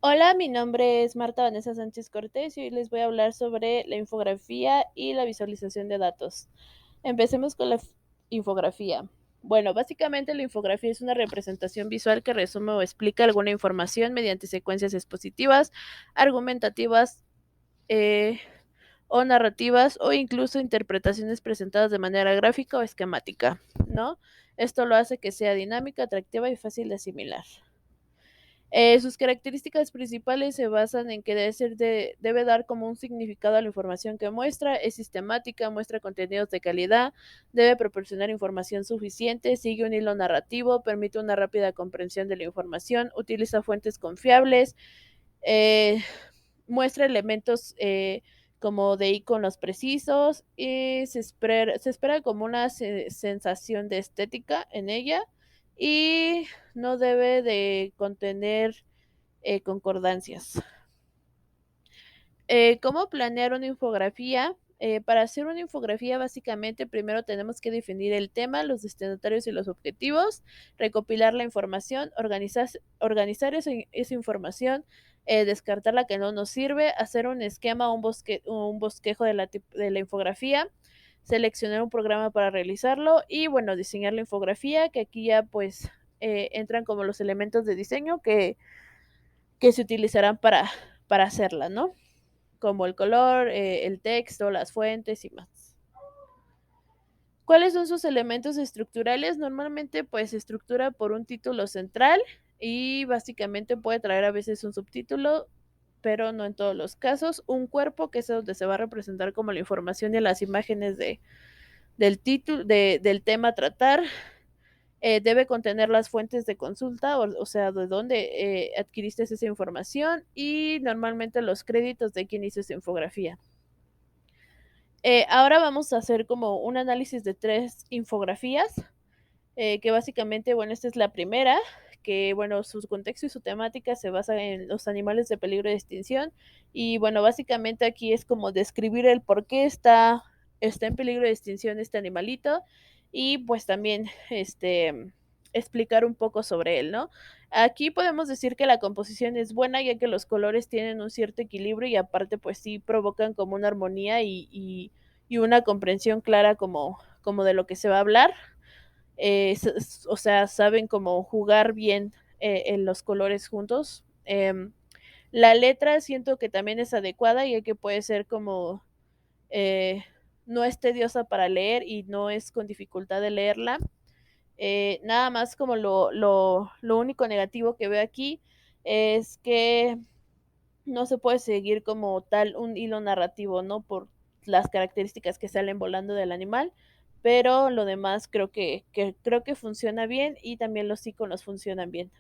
Hola, mi nombre es Marta Vanessa Sánchez Cortés y hoy les voy a hablar sobre la infografía y la visualización de datos. Empecemos con la infografía. Bueno, básicamente la infografía es una representación visual que resume o explica alguna información mediante secuencias expositivas, argumentativas eh, o narrativas o incluso interpretaciones presentadas de manera gráfica o esquemática, ¿no? Esto lo hace que sea dinámica, atractiva y fácil de asimilar. Sus características principales se basan en que debe dar como un significado a la información que muestra, es sistemática, muestra contenidos de calidad, debe proporcionar información suficiente, sigue un hilo narrativo, permite una rápida comprensión de la información, utiliza fuentes confiables, eh, muestra elementos como de iconos precisos y se espera como una sensación de estética en ella y no debe de contener concordancias. ¿Cómo planear una infografía? Para hacer una infografía, básicamente, primero tenemos que definir el tema, los destinatarios y los objetivos, recopilar la información, organizar esa información, descartar la que no nos sirve, hacer un esquema, un bosquejo de la infografía, seleccionar un programa para realizarlo y, bueno, diseñar la infografía, que aquí ya pues entran como los elementos de diseño que se utilizarán para hacerla, ¿no? Como el color, el texto, las fuentes y más. ¿Cuáles son sus elementos estructurales? Normalmente pues se estructura por un título central y básicamente puede traer a veces un subtítulo, pero no en todos los casos. Un cuerpo, que es donde se va a representar como la información y las imágenes del título, del tema a tratar. Debe contener las fuentes de consulta, o sea, de dónde adquiriste esa información y normalmente los créditos de quien hizo esa infografía. Ahora vamos a hacer como un análisis de 3 infografías, que básicamente, bueno, esta es la primera, que, bueno, su contexto y su temática se basa en los animales de peligro de extinción. Y, bueno, básicamente aquí es como describir el por qué está en peligro de extinción este animalito y, pues, también, explicar un poco sobre él, ¿no? Aquí podemos decir que la composición es buena, ya que los colores tienen un cierto equilibrio y aparte, pues sí provocan como una armonía y una comprensión clara como de lo que se va a hablar. O sea, saben cómo jugar bien en los colores juntos. La letra siento que también es adecuada, ya que puede ser como eh, no es tediosa para leer y no es con dificultad de leerla. Nada más como lo único negativo que veo aquí es que no se puede seguir como tal un hilo narrativo, ¿no? Por las características que salen volando del animal, pero lo demás creo que funciona bien y también los iconos funcionan bien.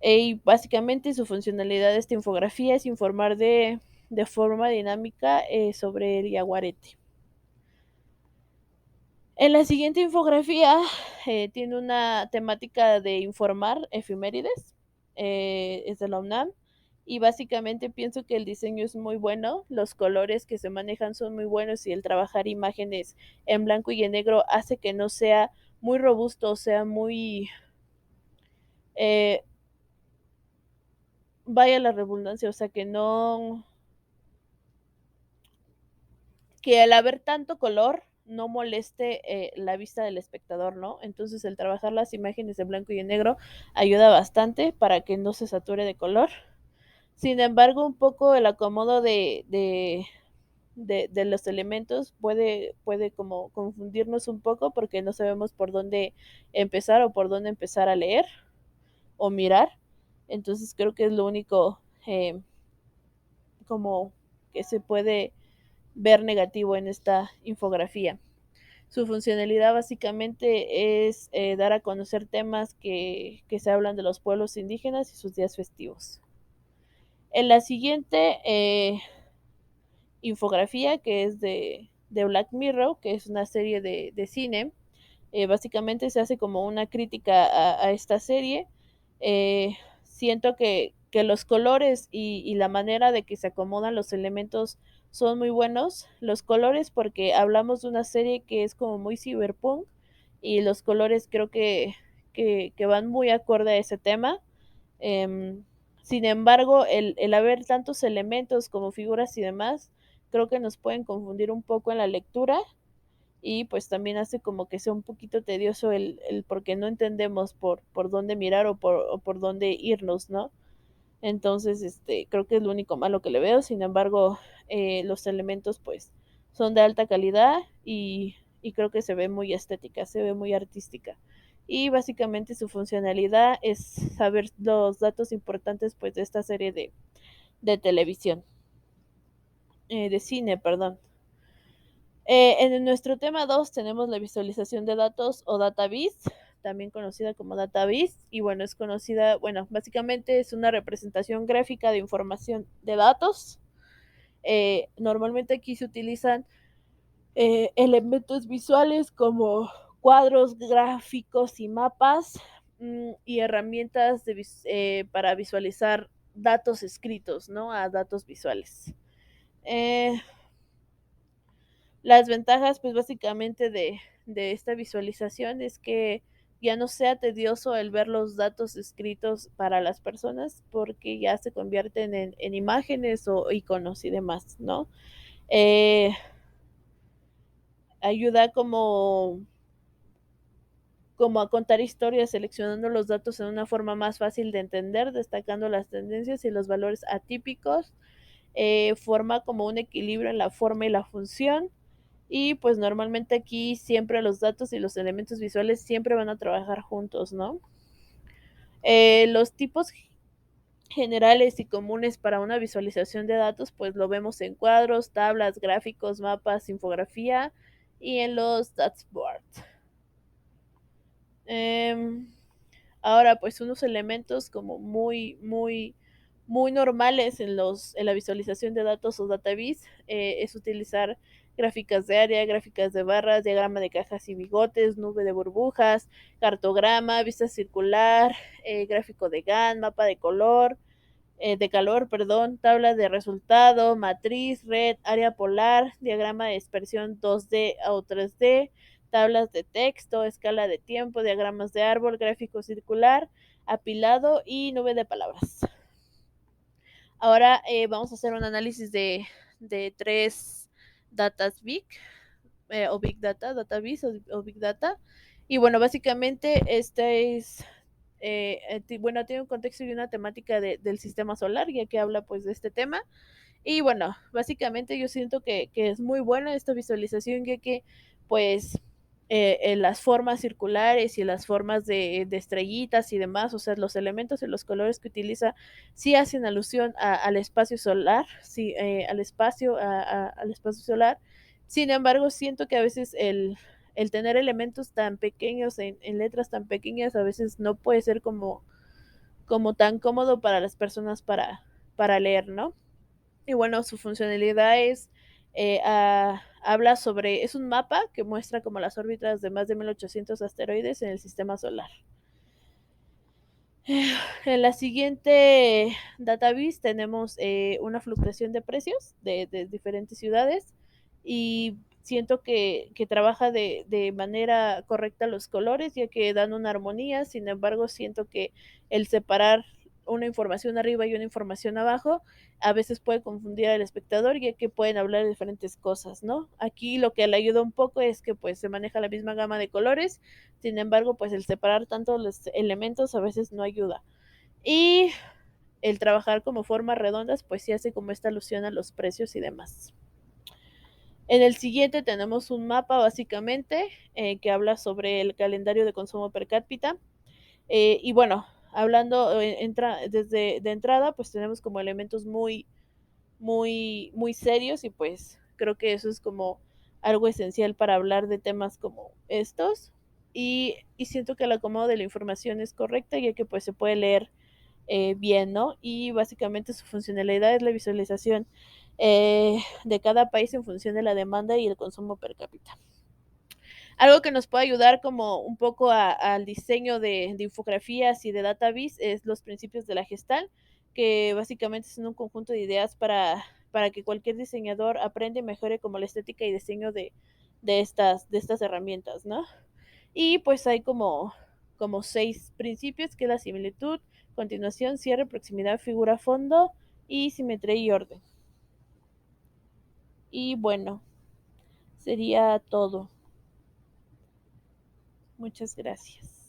Y básicamente su funcionalidad de esta infografía es informar de forma dinámica sobre el yaguarete. En la siguiente infografía tiene una temática de informar efemérides, es de la UNAM, y básicamente pienso que el diseño es muy bueno, los colores que se manejan son muy buenos y el trabajar imágenes en blanco y en negro hace que no sea muy robusto, o sea, muy, eh, vaya la redundancia, o sea, que al haber tanto color no moleste la vista del espectador, ¿no? Entonces el trabajar las imágenes en blanco y en negro ayuda bastante para que no se sature de color. Sin embargo, un poco el acomodo de los elementos puede como confundirnos un poco porque no sabemos por dónde empezar o por dónde empezar a leer o mirar. Entonces creo que es lo único como que se puede ver negativo en esta infografía. Su funcionalidad básicamente es dar a conocer temas que se hablan de los pueblos indígenas y sus días festivos. En la siguiente infografía, que es de Black Mirror, que es una serie de cine, básicamente se hace como una crítica a esta serie. Siento que los colores y la manera de que se acomodan los elementos son muy buenos. Los colores porque hablamos de una serie que es como muy cyberpunk y los colores creo que van muy acorde a ese tema. Sin embargo, el haber tantos elementos como figuras y demás, creo que nos pueden confundir un poco en la lectura y pues también hace como que sea un poquito tedioso el porque no entendemos por dónde mirar o por dónde irnos, ¿no? Entonces, creo que es lo único malo que le veo. Sin embargo, los elementos pues son de alta calidad y creo que se ve muy estética, se ve muy artística. Y básicamente su funcionalidad es saber los datos importantes pues de esta serie de televisión, de cine, perdón. En nuestro tema 2 tenemos la visualización de datos o database, también conocida como database, y bueno, es conocida, bueno, básicamente es una representación gráfica de información de datos. Normalmente aquí se utilizan elementos visuales como cuadros, gráficos y mapas y herramientas para visualizar datos escritos, ¿no? A datos visuales. Eh, las ventajas, pues básicamente de esta visualización es que ya no sea tedioso el ver los datos escritos para las personas porque ya se convierten en imágenes o iconos y demás, ¿no? Eh, ayuda como a contar historias, seleccionando los datos en una forma más fácil de entender, destacando las tendencias y los valores atípicos, forma como un equilibrio en la forma y la función. Y pues normalmente aquí siempre los datos y los elementos visuales siempre van a trabajar juntos, ¿no? Los tipos generales y comunes para una visualización de datos, pues lo vemos en cuadros, tablas, gráficos, mapas, infografía y en los dashboards. Eh, Ahora, pues unos elementos como muy normales en la visualización de datos o database es utilizar gráficas de área, gráficas de barras, diagrama de cajas y bigotes, nube de burbujas, cartograma, vista circular, gráfico de GAN, mapa de calor, perdón, tabla de resultado, matriz, red, área polar, diagrama de dispersión 2D o 3D, tablas de texto, escala de tiempo, diagramas de árbol, gráfico circular, apilado y nube de palabras. Ahora vamos a hacer un análisis de tres datas big o big data, database o big data. Y bueno, básicamente este es bueno, tiene un contexto y una temática del sistema solar, ya que habla pues de este tema. Y bueno, básicamente yo siento que es muy buena esta visualización, ya que pues en las formas circulares y las formas de estrellitas y demás, o sea, los elementos y los colores que utiliza, sí hacen alusión al espacio solar, sí, al espacio solar. Sin embargo, siento que a veces el tener elementos tan pequeños en letras tan pequeñas a veces no puede ser como tan cómodo para las personas para leer, ¿no? Y bueno, su funcionalidad es, habla sobre, es un mapa que muestra como las órbitas de más de 1800 asteroides en el sistema solar. En la siguiente database tenemos una fluctuación de precios de diferentes ciudades y siento que trabaja de manera correcta los colores ya que dan una armonía, sin embargo siento que el separar una información arriba y una información abajo a veces puede confundir al espectador ya que pueden hablar de diferentes cosas, ¿no? Aquí lo que le ayuda un poco es que pues se maneja la misma gama de colores, sin embargo pues el separar tanto los elementos a veces no ayuda. Y el trabajar como formas redondas, pues sí hace como esta alusión a los precios y demás. En el siguiente tenemos un mapa básicamente que habla sobre el calendario de consumo per cápita. Y bueno, hablando desde de entrada, pues tenemos como elementos muy serios y pues creo que eso es como algo esencial para hablar de temas como estos. Y siento que el acomodo de la información es correcta ya que pues se puede leer bien, ¿no? Y básicamente su funcionalidad es la visualización de cada país en función de la demanda y el consumo per cápita. Algo que nos puede ayudar como un poco al diseño de infografías y de database es los principios de la Gestalt, que básicamente son un conjunto de ideas para que cualquier diseñador aprenda y mejore como la estética y diseño de estas herramientas, ¿no? Y pues hay como 6 principios, que es la similitud, Continuación, cierre, proximidad, figura, fondo y simetría y orden. Y bueno, sería todo. Muchas gracias.